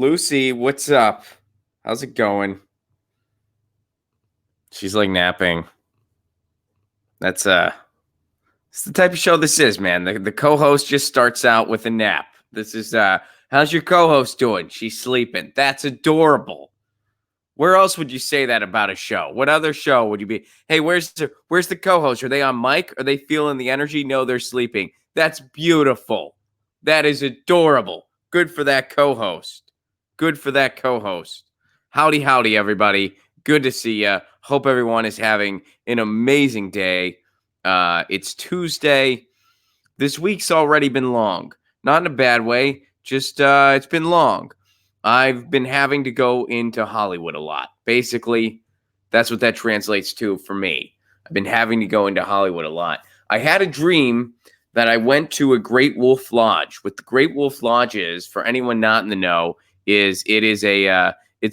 Lucy, what's up? How's it going? She's like napping. That's it's the type of show this is, man. The co-host just starts out with a nap. This is how's your co-host doing? She's sleeping. That's adorable. Where else would you say that about a show? What other show would you be? Hey, where's the co-host? Are they on mic? Are they feeling the energy? No, they're sleeping. That's beautiful. That is adorable. Good for that co-host. Good for that co-host. Howdy, howdy, everybody. Good to see you. Hope everyone is having an amazing day. It's Tuesday. This week's already been long. Not in a bad way. Just it's been long. I've been having to go into Hollywood a lot. Basically, that's what that translates to for me. I've been having to go into Hollywood a lot. I had a dream that I went to a Great Wolf Lodge. What the Great Wolf Lodge is, for anyone not in the know, it's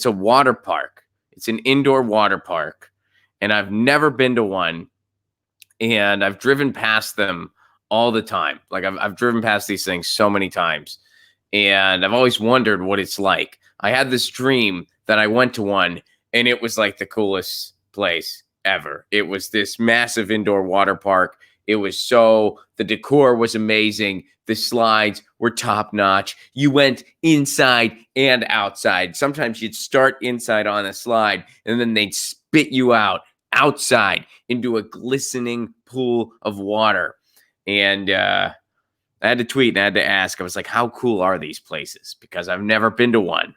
a water park. It's an indoor water park, and I've never been to one. And I've driven past them all the time. Like I've driven past these things so many times, and I've always wondered what it's like. I had this dream that I went to one, and it was like the coolest place ever. It was this massive indoor water park. The decor was amazing. The slides were top notch. You went inside and outside. Sometimes you'd start inside on a slide, and then they'd spit you out outside into a glistening pool of water. And I had to tweet and I had to ask. I was like, how cool are these places? Because I've never been to one.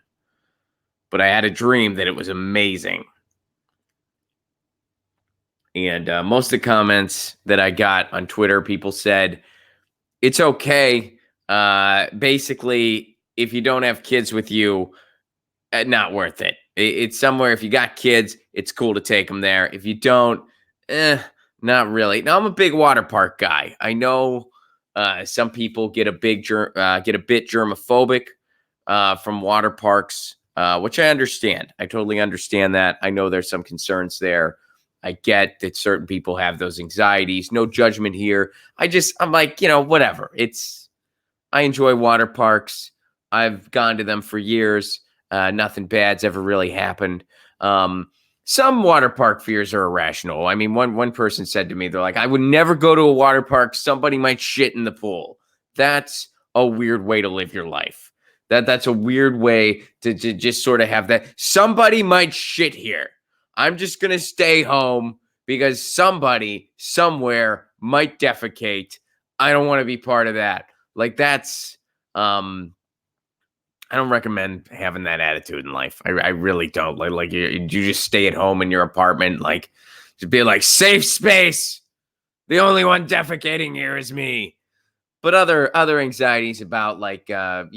But I had a dream that it was amazing. And most of the comments that I got on Twitter, people said, it's okay. Basically, if you don't have kids with you, not worth it. It's somewhere, if you got kids, it's cool to take them there. If you don't, not really. Now, I'm a big water park guy. I know some people get a bit germophobic from water parks, which I understand. I totally understand that. I know there's some concerns there. I get that certain people have those anxieties. No judgment here. I'm like, whatever. I enjoy water parks. I've gone to them for years. Nothing bad's ever really happened. Some water park fears are irrational. I mean, one person said to me, they're like, I would never go to a water park. Somebody might shit in the pool. That's a weird way to live your life. That's a weird way to just sort of have that. Somebody might shit here. I'm just going to stay home because somebody somewhere might defecate. I don't want to be part of that. Like that's, I don't recommend having that attitude in life. I really don't. Like you just stay at home in your apartment, like just be like, safe space. The only one defecating here is me. But other anxieties about like the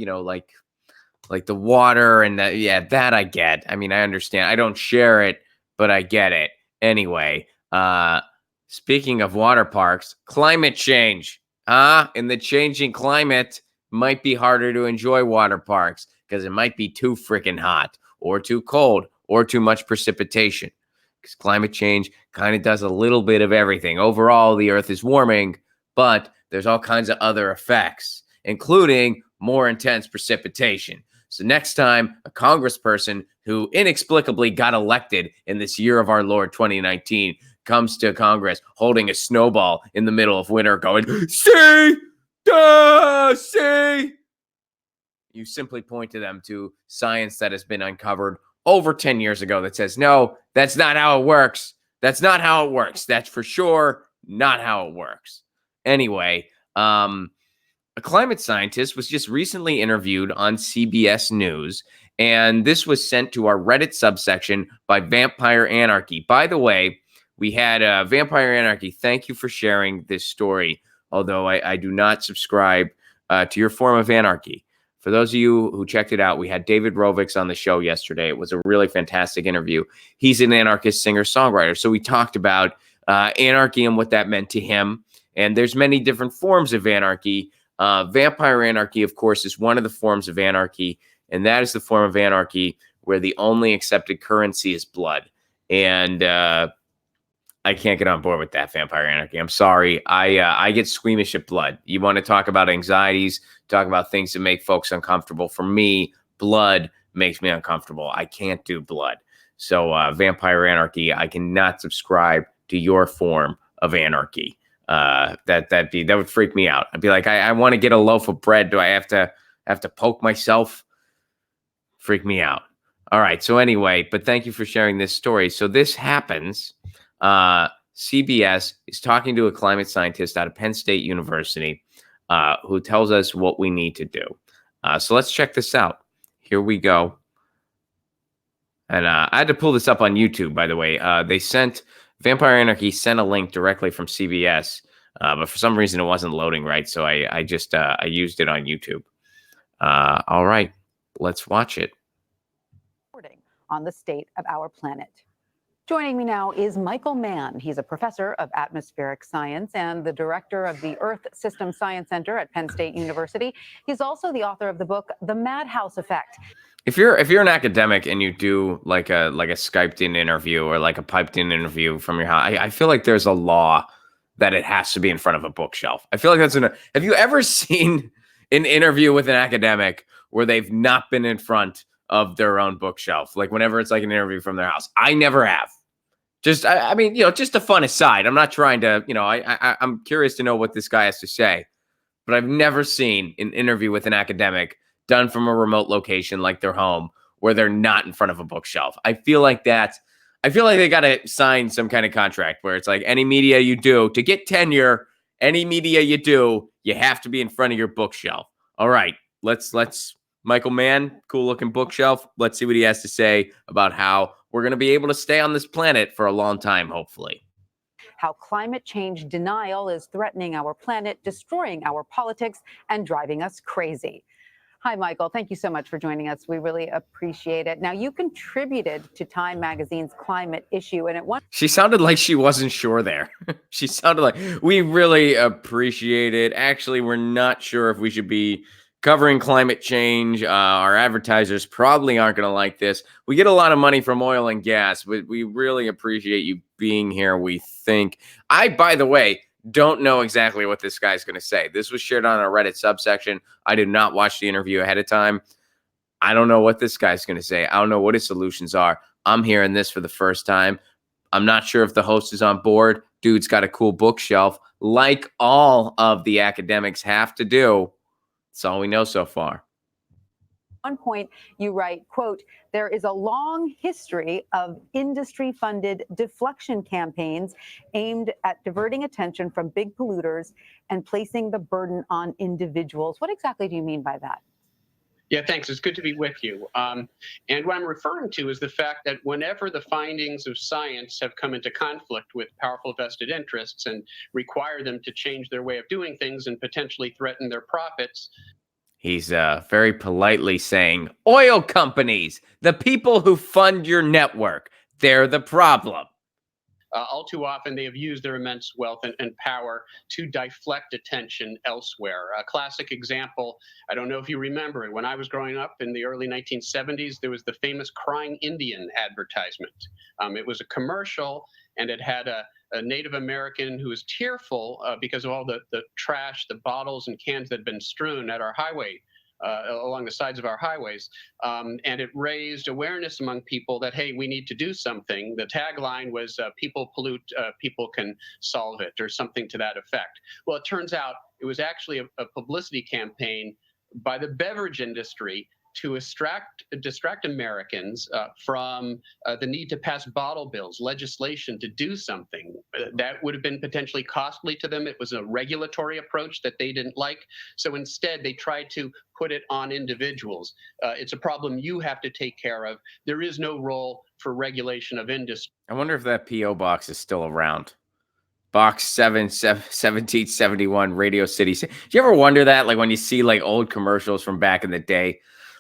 water and that I get. I mean, I understand. I don't share it, but I get it. Anyway, speaking of water parks, climate change. In the changing climate, might be harder to enjoy water parks because it might be too freaking hot or too cold or too much precipitation. Because climate change kind of does a little bit of everything. Overall, the earth is warming, but there's all kinds of other effects, including more intense precipitation. So next time a congressperson who inexplicably got elected in this year of our Lord 2019 comes to Congress holding a snowball in the middle of winter going, see, you simply point to them to science that has been uncovered over 10 years ago that says, no, that's not how it works. That's not how it works. That's for sure not how it works. Anyway, a climate scientist was just recently interviewed on CBS News, and this was sent to our Reddit subsection by Vampire Anarchy. By the way, we had Vampire Anarchy. Thank you for sharing this story, although I do not subscribe to your form of anarchy. For those of you who checked it out, we had David Rovics on the show yesterday. It was a really fantastic interview. He's an anarchist singer-songwriter, so we talked about anarchy and what that meant to him. And there's many different forms of anarchy. Vampire Anarchy, of course, is one of the forms of anarchy, and that is the form of anarchy where the only accepted currency is blood. And I can't get on board with that, Vampire Anarchy. I'm sorry. I get squeamish at blood. You want to talk about anxieties, talk about things that make folks uncomfortable. For me, blood makes me uncomfortable. I can't do blood. So Vampire Anarchy, I cannot subscribe to your form of anarchy. That would freak me out. I'd be like, I want to get a loaf of bread. Do I have to poke myself? Freak me out. All right. So anyway, but thank you for sharing this story. So this happens. CBS is talking to a climate scientist out of Penn State University who tells us what we need to do. So let's check this out. Here we go. And I had to pull this up on YouTube, by the way. Vampire Anarchy sent a link directly from CBS, but for some reason it wasn't loading right. So I used it on YouTube. All right, let's watch it. On the state of our planet. Joining me now is Michael Mann. He's a professor of atmospheric science and the director of the Earth System Science Center at Penn State University. He's also the author of the book, The Madhouse Effect. If you're an academic and you do like a Skyped in interview or like a piped in interview from your house, I feel like there's a law that it has to be in front of a bookshelf. I feel like have you ever seen an interview with an academic where they've not been in front of their own bookshelf? Like whenever it's like an interview from their house. I never have. Just, I mean, just a fun aside. I'm not trying to, I'm curious to know what this guy has to say, but I've never seen an interview with an academic done from a remote location like their home where they're not in front of a bookshelf. I feel like they got to sign some kind of contract where it's like any media you do to get tenure, any media you do, you have to be in front of your bookshelf. All right, let's Michael Mann, cool looking bookshelf. Let's see what he has to say about how we're going to be able to stay on this planet for a long time, hopefully. How climate change denial is threatening our planet, destroying our politics, and driving us crazy. Hi, Michael. Thank you so much for joining us. We really appreciate it. Now, you contributed to Time Magazine's climate issue, and she sounded like she wasn't sure there. She sounded like, we really appreciate it. Actually, we're not sure if we should be covering climate change. Our advertisers probably aren't going to like this. We get a lot of money from oil and gas, but we really appreciate you being here, we think. By the way, don't know exactly what this guy's going to say. This was shared on our Reddit subsection. I did not watch the interview ahead of time. I don't know what this guy's going to say. I don't know what his solutions are. I'm hearing this for the first time. I'm not sure if the host is on board. Dude's got a cool bookshelf, like all of the academics have to do. That's all we know so far. At one point, you write, quote, there is a long history of industry-funded deflection campaigns aimed at diverting attention from big polluters and placing the burden on individuals. What exactly do you mean by that? Yeah, thanks. It's good to be with you. And what I'm referring to is the fact that whenever the findings of science have come into conflict with powerful vested interests and require them to change their way of doing things and potentially threaten their profits. He's very politely saying, oil companies, the people who fund your network, they're the problem. All too often, they have used their immense wealth and power to deflect attention elsewhere. A classic example, I don't know if you remember it, when I was growing up in the early 1970s, there was the famous Crying Indian advertisement. It was a commercial, and it had a Native American who was tearful because of all the trash, the bottles and cans that had been strewn at our highway, along the sides of our highways. And it raised awareness among people that, hey, we need to do something. The tagline was, people pollute, people can solve it, or something to that effect. Well, it turns out it was actually a publicity campaign by the beverage industry to distract Americans from the need to pass bottle bills, legislation to do something that would have been potentially costly to them. It was a regulatory approach that they didn't like. So instead, they tried to put it on individuals. It's a problem you have to take care of. There is no role for regulation of industry. I wonder if that P.O. box is still around. Box 1771, Radio City. Do you ever wonder that? Like when you see like old commercials from back in the day,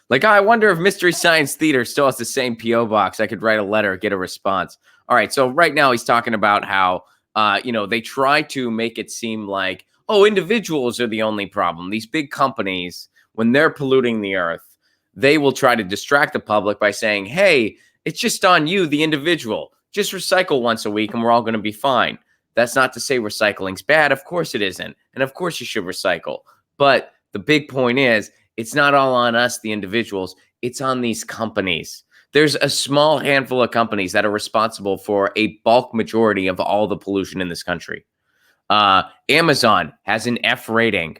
like, I wonder if Mystery Science Theater still has the same P.O. box. I could write a letter, get a response. All right. So right now he's talking about how, they try to make it seem like, oh, individuals are the only problem. These big companies, when they're polluting the earth, they will try to distract the public by saying, hey, it's just on you, the individual. Just recycle once a week and we're all going to be fine. That's not to say recycling's bad. Of course it isn't. And of course you should recycle. But the big point is, it's not all on us, the individuals. It's on these companies. There's a small handful of companies that are responsible for a bulk majority of all the pollution in this country. Amazon has an F rating,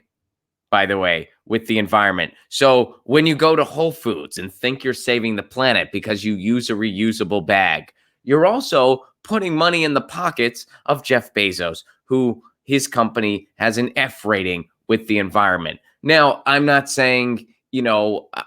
by the way, with the environment. So when you go to Whole Foods and think you're saving the planet because you use a reusable bag, you're also putting money in the pockets of Jeff Bezos, who his company has an F rating with the environment. Now, I'm not saying,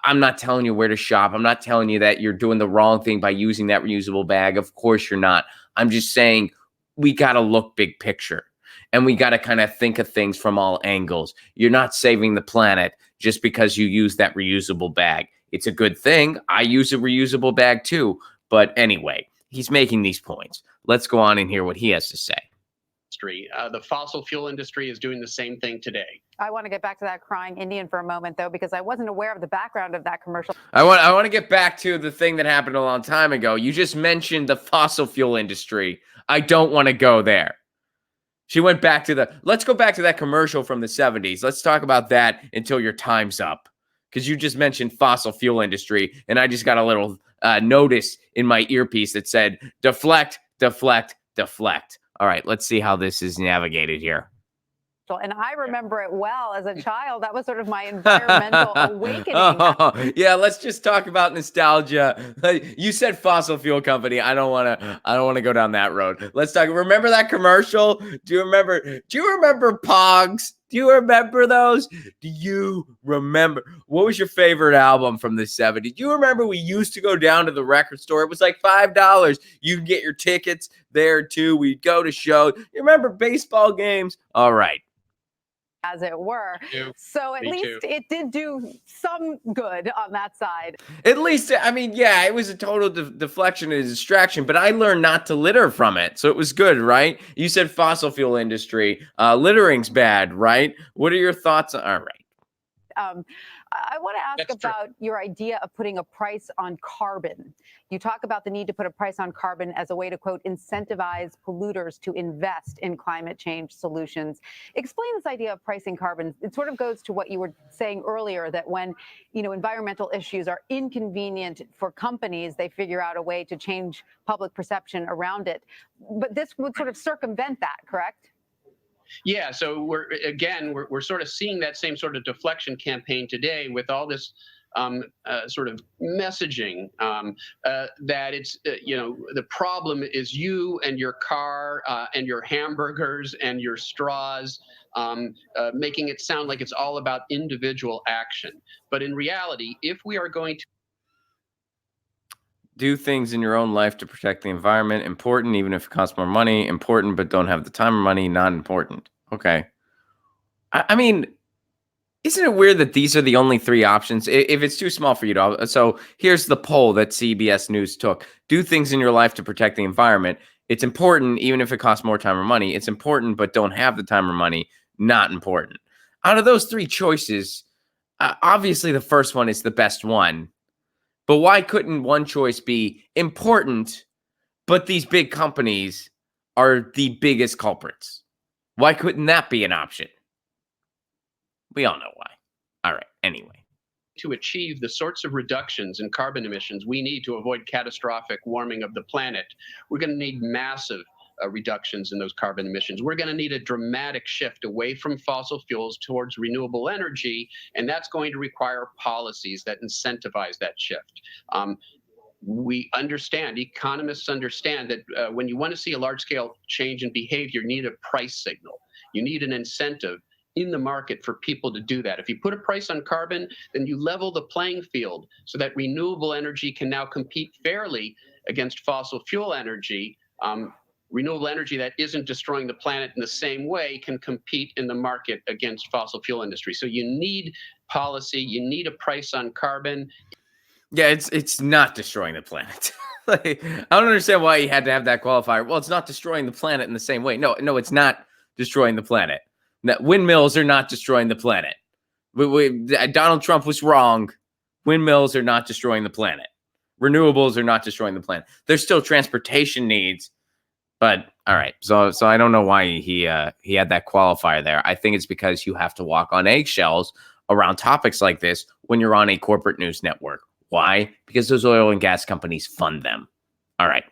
I'm not telling you where to shop. I'm not telling you that you're doing the wrong thing by using that reusable bag. Of course you're not. I'm just saying we got to look big picture. And we got to kind of think of things from all angles. You're not saving the planet just because you use that reusable bag. It's a good thing. I use a reusable bag too. But anyway, he's making these points. Let's go on and hear what he has to say. The fossil fuel industry is doing the same thing today. I want to get back to that crying Indian for a moment, though, because I wasn't aware of the background of that commercial. I want to get back to the thing that happened a long time ago. You just mentioned the fossil fuel industry. I don't want to go there. She went back to let's go back to that commercial from the 70s. Let's talk about that until your time's up. Because you just mentioned fossil fuel industry, and I just got a little notice in my earpiece that said, deflect, deflect, deflect. All right, let's see how this is navigated here. And I remember it well as a child. That was sort of my environmental awakening. Yeah, let's just talk about nostalgia. You said fossil fuel company. I don't want to go down that road. Let's talk. Remember that commercial? Do you remember Pogs? Do you remember those? Do you remember what was your favorite album from the 70s? Do you remember we used to go down to the record store? It was like $5. You can get your tickets there too. We'd go to shows. You remember baseball games? All right. As it were. So at least it did do some good on that side. At least, I mean, yeah, it was a total deflection and distraction, but I learned not to litter from it. So it was good, right? You said fossil fuel industry. Littering's bad, right? What are your thoughts? All right. I want to ask about your idea of putting a price on carbon. You talk about the need to put a price on carbon as a way to, quote, incentivize polluters to invest in climate change solutions. Explain this idea of pricing carbon. It sort of goes to what you were saying earlier, that when, environmental issues are inconvenient for companies, they figure out a way to change public perception around it. But this would sort of circumvent that, correct? Yeah, so we're sort of seeing that same sort of deflection campaign today with all this sort of messaging that it's the problem is you and your car and your hamburgers and your straws, making it sound like it's all about individual action. But in reality, if we are going to do things in your own life to protect the environment, important, even if it costs more money, important, but don't have the time or money, not important. Okay. I mean, isn't it weird that these are the only three options? If it's too small for you to, so here's the poll that CBS News took. Do things in your life to protect the environment. It's important, even if it costs more time or money. It's important, but don't have the time or money, not important. Out of those three choices, obviously the first one is the best one. But why couldn't one choice be important, but these big companies are the biggest culprits? Why couldn't that be an option? We all know why. All right, anyway. To achieve the sorts of reductions in carbon emissions we need to avoid catastrophic warming of the planet, we're going to need massive reductions in those carbon emissions. We're going to need a dramatic shift away from fossil fuels towards renewable energy, and that's going to require policies that incentivize that shift. We understand, economists understand that when you want to see a large-scale change in behavior, you need a price signal. You need an incentive in the market for people to do that. If you put a price on carbon, then you level the playing field so that renewable energy can now compete fairly against fossil fuel energy. Renewable energy that isn't destroying the planet in the same way can compete in the market against fossil fuel industry. So you need policy, you need a price on carbon. Yeah, it's not destroying the planet. Like, I don't understand why you had to have that qualifier. Well, it's not destroying the planet in the same way. No, it's not destroying the planet. Windmills are not destroying the planet. Donald Trump was wrong. Windmills are not destroying the planet. Renewables are not destroying the planet. There's still transportation needs. But all right, so I don't know why he had that qualifier there. I think it's because you have to walk on eggshells around topics like this when you're on a corporate news network. Why? Because those oil and gas companies fund them. All right.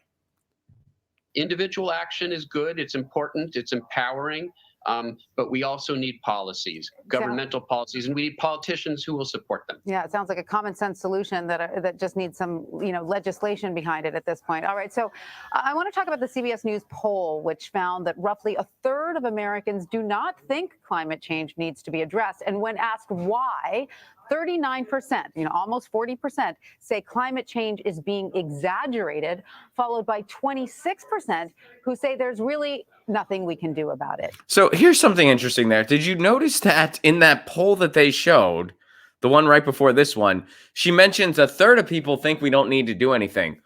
Individual action is good. It's important. It's empowering. But we also need policies, governmental policies, and we need politicians who will support them. Yeah, it sounds like a common sense solution that just needs some, legislation behind it at this point. All right, so I want to talk about the CBS News poll, which found that roughly a third of Americans do not think climate change needs to be addressed. And when asked why, 39%, almost 40%, say climate change is being exaggerated, followed by 26% who say there's really nothing we can do about it. So here's something interesting there. Did you notice that in that poll that they showed, the one right before this one, she mentions a third of people think we don't need to do anything.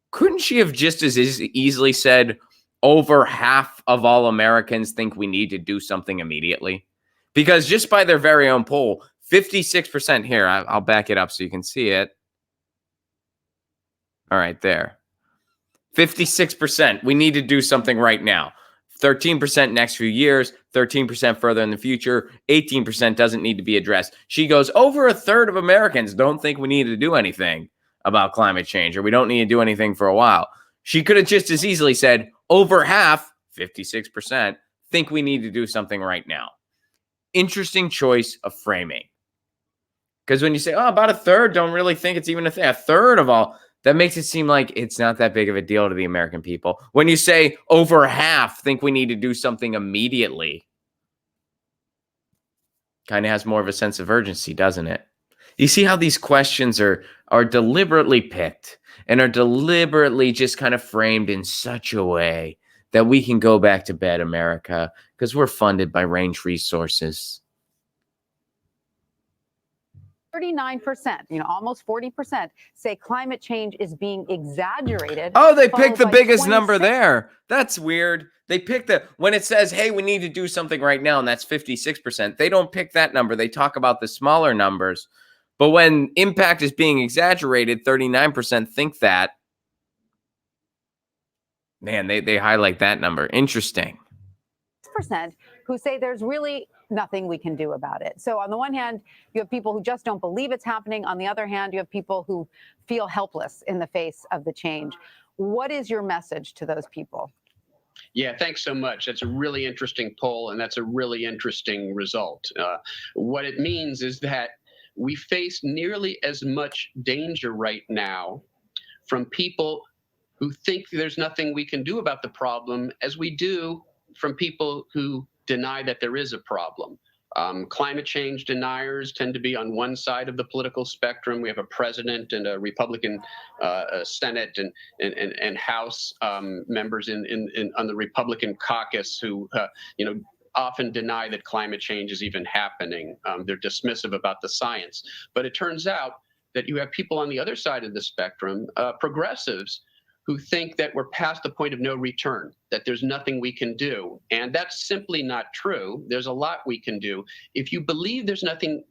Couldn't she have just as easily said over half of all Americans think we need to do something immediately? Because just by their very own poll, 56% here, I'll back it up so you can see it. All right, there. 56%, we need to do something right now. 13% next few years, 13% further in the future, 18% doesn't need to be addressed. She goes, over a third of Americans don't think we need to do anything about climate change, or we don't need to do anything for a while. She could have just as easily said, over half, 56%, think we need to do something right now. Interesting choice of framing. Because when you say, about a third don't really think it's even a thing, a third of all, that makes it seem like it's not that big of a deal to the American people. When you say over half think we need to do something immediately, kind of has more of a sense of urgency, doesn't it? You see how these questions are deliberately picked and are deliberately just kind of framed in such a way that we can go back to bed, America, because we're funded by Range Resources. 39%, almost 40%, say climate change is being exaggerated. Oh, they picked the biggest 26. number there. That's weird. They picked when it says, hey, we need to do something right now, and that's 56%. They don't pick that number. They talk about the smaller numbers. But when impact is being exaggerated, 39% think that. Man, they highlight that number. Interesting. Percent who say there's really nothing we can do about it. So on the one hand, you have people who just don't believe it's happening. On the other hand, you have people who feel helpless in the face of the change. What is your message to those people? Yeah, thanks so much. That's a really interesting poll, and that's a really interesting result. What it means is that we face nearly as much danger right now from people who think there's nothing we can do about the problem as we do from people who deny that there is a problem. Climate change deniers tend to be on one side of the political spectrum. We have a president and a Republican Senate and House members on the Republican caucus who often deny that climate change is even happening. They're dismissive about the science. But it turns out that you have people on the other side of the spectrum, progressives, who think that we're past the point of no return, that there's nothing we can do. And that's simply not true. There's a lot we can do. If you believe there's nothing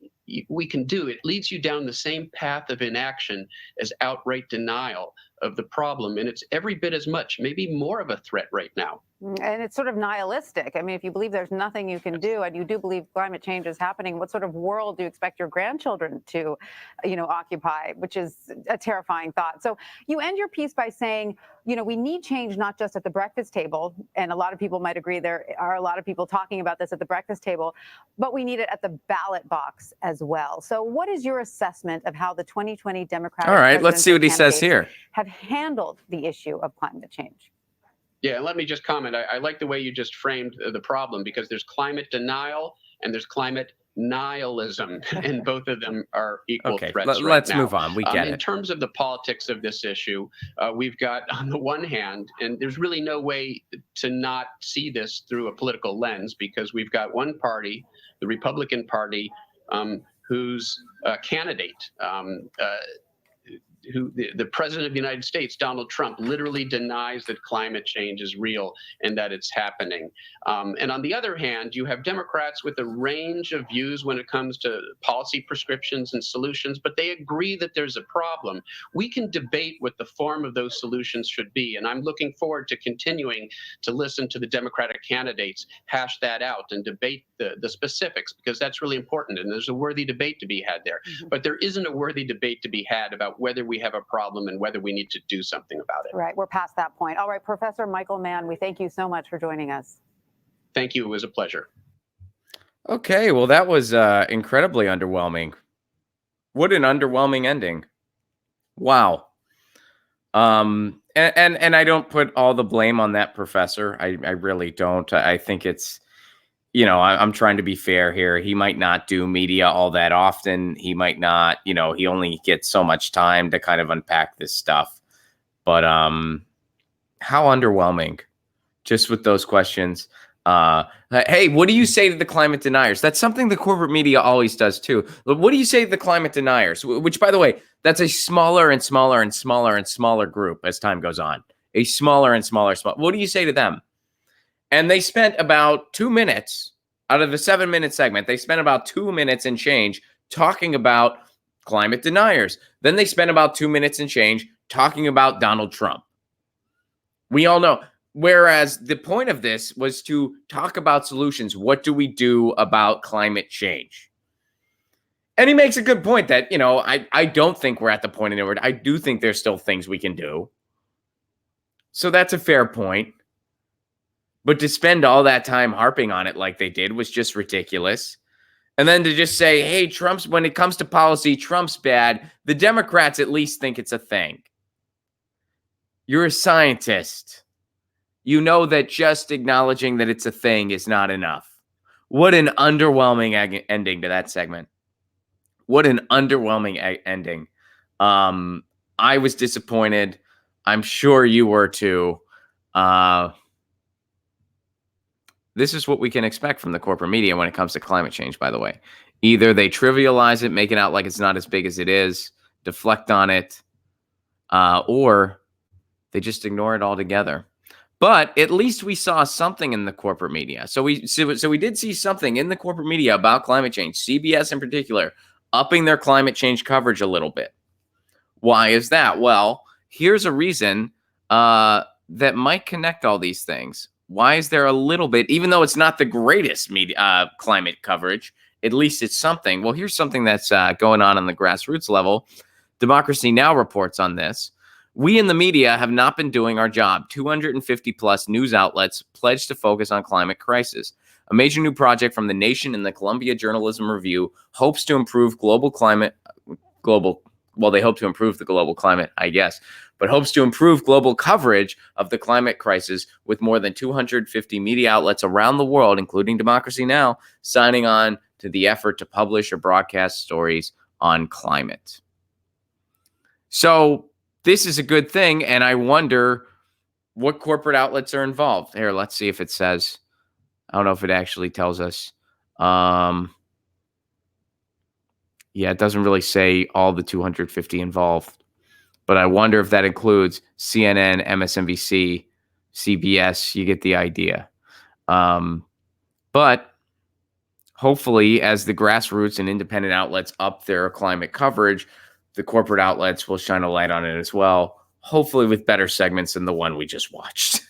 we can do, it leads you down the same path of inaction as outright denial of the problem. And it's every bit as much, maybe more of a threat right now. And it's sort of nihilistic. I mean, if you believe there's nothing you can do, and you do believe climate change is happening, what sort of world do you expect your grandchildren to, occupy, which is a terrifying thought. So you end your piece by saying, we need change not just at the breakfast table, and a lot of people might agree there are a lot of people talking about this at the breakfast table, but we need it at the ballot box as well. So what is your assessment of how the 2020 Democratic All right, let's see what he says here. Have handled the issue of climate change? Yeah, and let me just comment. I like the way you just framed the problem, because there's climate denial and there's climate nihilism, and both of them are equal threats right let's now. move on. We get it. In terms of the politics of this issue, we've got, on the one hand, and there's really no way to not see this through a political lens, because we've got one party, the Republican Party, whose candidate the president of the United States, Donald Trump, literally denies that climate change is real and that it's happening. And on the other hand, you have Democrats with a range of views when it comes to policy prescriptions and solutions, but they agree that there's a problem. We can debate what the form of those solutions should be, and I'm looking forward to continuing to listen to the Democratic candidates hash that out and debate the specifics, because that's really important, and there's a worthy debate to be had there. But there isn't a worthy debate to be had about whether we have a problem and whether we need to do something about it. Right, we're past that point. All right, Professor Michael Mann, we thank you so much for joining us. Thank you. It was a pleasure. Okay, well, that was incredibly underwhelming. What an underwhelming ending. Wow. And I don't put all the blame on that professor. I really don't. I think it's, I'm trying to be fair here. He might not do media all that often. He might not, he only gets so much time to kind of unpack this stuff. But how underwhelming, just with those questions. Hey, what do you say to the climate deniers? That's something the corporate media always does too. What do you say to the climate deniers? Which, by the way, that's a smaller and smaller and smaller and smaller group as time goes on. A smaller and smaller. What do you say to them? And they spent about 2 minutes out of the 7-minute segment. They spent about 2 minutes and change talking about climate deniers. Then they spent about 2 minutes and change talking about Donald Trump. We all know. Whereas the point of this was to talk about solutions. What do we do about climate change? And he makes a good point that, I don't think we're at the point of no return. I do think there's still things we can do. So that's a fair point. But to spend all that time harping on it like they did was just ridiculous. And then to just say, hey, when it comes to policy, Trump's bad. The Democrats at least think it's a thing. You're a scientist. You know that just acknowledging that it's a thing is not enough. What an underwhelming ending to that segment. What an underwhelming ending. I was disappointed. I'm sure you were too. This is what we can expect from the corporate media when it comes to climate change, by the way. Either they trivialize it, make it out like it's not as big as it is, deflect on it, or they just ignore it altogether. But at least we saw something in the corporate media. So we did see something in the corporate media about climate change, CBS in particular, upping their climate change coverage a little bit. Why is that? Well, here's a reason that might connect all these things. Why is there a little bit, even though it's not the greatest media, climate coverage, at least it's something. Well, here's something that's going on the grassroots level. Democracy Now! Reports on this. We in the media have not been doing our job. 250 plus news outlets pledged to focus on climate crisis. A major new project from The Nation and the Columbia Journalism Review hopes to improve they hope to improve the global climate, I guess, but hopes to improve global coverage of the climate crisis with more than 250 media outlets around the world, including Democracy Now!, signing on to the effort to publish or broadcast stories on climate. So this is a good thing, and I wonder what corporate outlets are involved. Here, let's see if it says. I don't know if it actually tells us. Yeah, it doesn't really say all the 250 involved. But I wonder if that includes CNN, MSNBC, CBS. You get the idea. But hopefully, as the grassroots and independent outlets up their climate coverage, the corporate outlets will shine a light on it as well, hopefully with better segments than the one we just watched.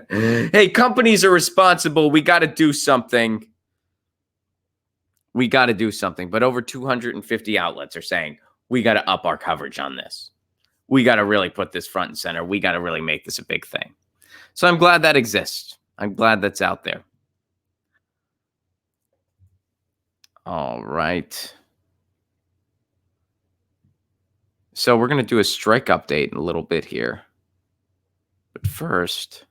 Hey, companies are responsible. We got to do something. But over 250 outlets are saying, we got to up our coverage on this. We got to really put this front and center. We got to really make this a big thing. So I'm glad that exists. I'm glad that's out there. All right. So we're going to do a strike update in a little bit here. But first,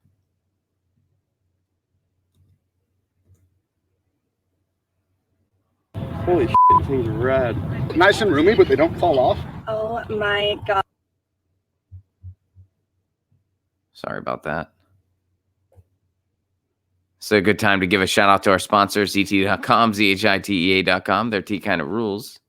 holy shit, things are rad. Nice and roomy, but they don't fall off. Oh my God. Sorry about that. So a good time to give a shout out to our sponsors, ZT.com, ZHITEA.com. Their T kind of rules.